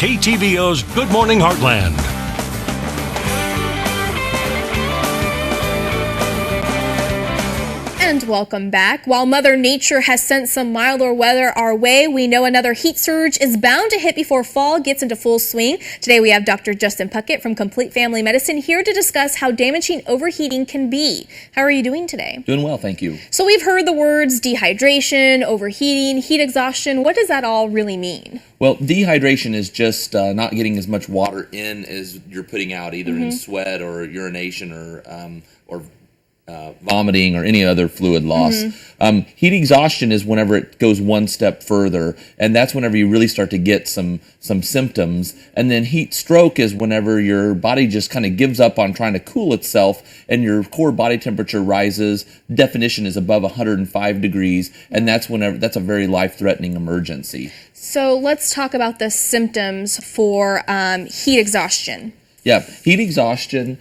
KTVO's Good Morning Heartland. And welcome back. While Mother Nature has sent some milder weather our way, we know another heat surge is bound to hit before fall gets into full swing. Today we have Dr. Justin Puckett from Complete Family Medicine here to discuss how damaging overheating can be. How are you doing today? Doing well, thank you. So we've heard the words dehydration, overheating, heat exhaustion. What does that all really mean? Well, dehydration is just not getting as much water in as you're putting out, either in sweat or urination or vomiting or any other fluid loss. Heat exhaustion is whenever it goes one step further, and that's whenever you really start to get some symptoms. And then heat stroke is whenever your body just kind of gives up on trying to cool itself and your core body temperature rises. Definition is above 105 degrees, and that's a very life-threatening emergency. So let's talk about the symptoms for heat exhaustion. Yeah, heat exhaustion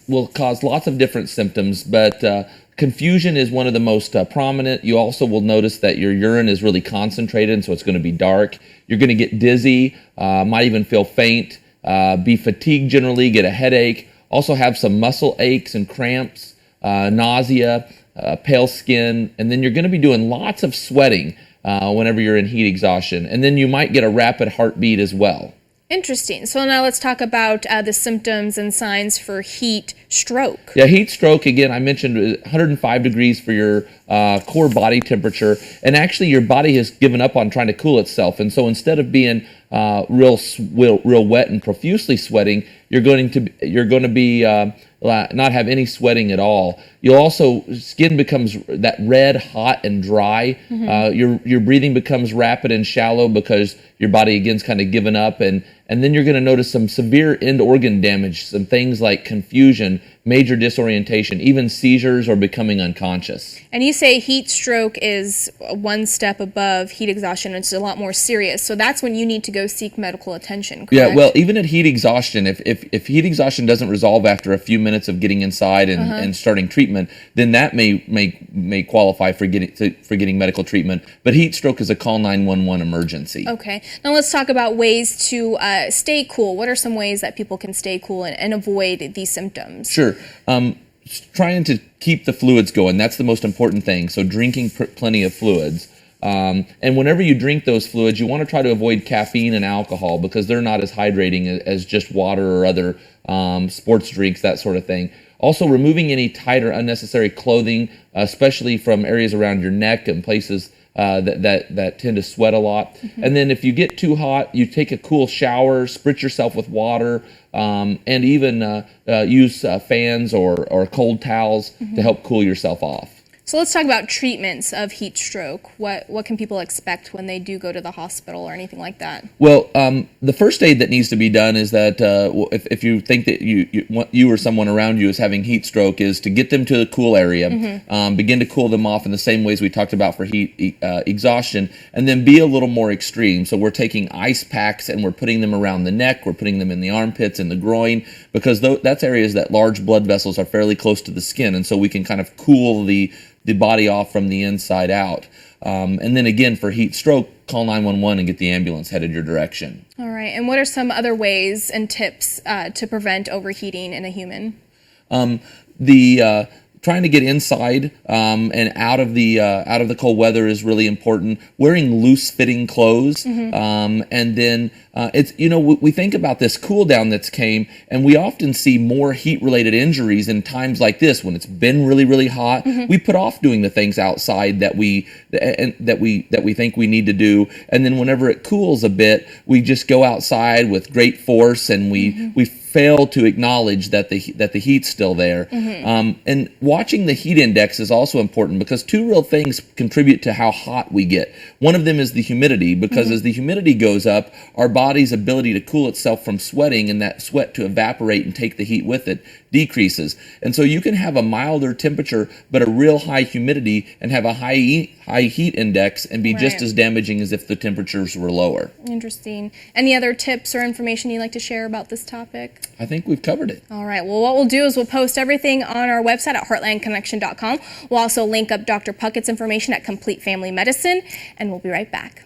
will cause lots of different symptoms, but confusion is one of the most prominent. You also will notice that your urine is really concentrated, and so it's going to be dark. You're going to get dizzy, might even feel faint, be fatigued generally, get a headache, also have some muscle aches and cramps, nausea, pale skin, and then you're going to be doing lots of sweating whenever you're in heat exhaustion. And then you might get a rapid heartbeat as well. Interesting. So now let's talk about the symptoms and signs for heat stroke. Yeah, heat stroke, again, I mentioned 105 degrees for your core body temperature, and actually your body has given up on trying to cool itself, and so instead of being real wet and profusely sweating, you're going to be not have any sweating at all. You'll also, skin becomes that red, hot, and dry. Your breathing becomes rapid and shallow because your body again's kind of given up, and then you're going to notice some severe end organ damage, some things like confusion, major disorientation, even seizures or becoming unconscious. And you say heat stroke is one step above heat exhaustion. It's a lot more serious. So that's when you need to go seek medical attention, correct? Yeah, well, even at heat exhaustion, if heat exhaustion doesn't resolve after a few minutes of getting inside and starting treatment, then that may qualify for getting medical treatment. But heat stroke is a call 911 emergency. Okay. Now let's talk about ways to stay cool. What are some ways that people can stay cool and avoid these symptoms? Sure. Trying to keep the fluids going, that's the most important thing. So drinking plenty of fluids. And whenever you drink those fluids, you want to try to avoid caffeine and alcohol because they're not as hydrating as just water or other sports drinks, that sort of thing. Also, removing any tight or unnecessary clothing, especially from areas around your neck and places that tend to sweat a lot. And then if you get too hot, you take a cool shower, spritz yourself with water, and even use fans or cold towels to help cool yourself off. So let's talk about treatments of heat stroke. What can people expect when they do go to the hospital or anything like that? Well, the first aid that needs to be done is that if you think that you or someone around you is having heat stroke, is to get them to the cool area, begin to cool them off in the same ways we talked about for heat exhaustion, and then be a little more extreme. So we're taking ice packs and we're putting them around the neck, we're putting them in the armpits and the groin, because that's areas that large blood vessels are fairly close to the skin, and so we can kind of cool the body off from the inside out. And then again, for heat stroke, call 911 and get the ambulance headed your direction. All right. And what are some other ways and tips to prevent overheating in a human? Trying to get inside and out of the cold weather is really important. Wearing loose-fitting clothes, and then we think about this cool down that's came, and we often see more heat-related injuries in times like this when it's been really, really hot. We put off doing the things outside that we think we need to do, and then whenever it cools a bit, we just go outside with great force, and we fail to acknowledge that the heat's still there. And watching the heat index is also important because two real things contribute to how hot we get. One of them is the humidity, because as the humidity goes up, our body's ability to cool itself from sweating and that sweat to evaporate and take the heat with it decreases. And so you can have a milder temperature but a real high humidity and have a high heat index and be just as damaging as if the temperatures were lower. Interesting. Any other tips or information you'd like to share about this topic? I think we've covered it. All right. Well, what we'll do is we'll post everything on our website at heartlandconnection.com. We'll also link up Dr. Puckett's information at Complete Family Medicine, and we'll be right back.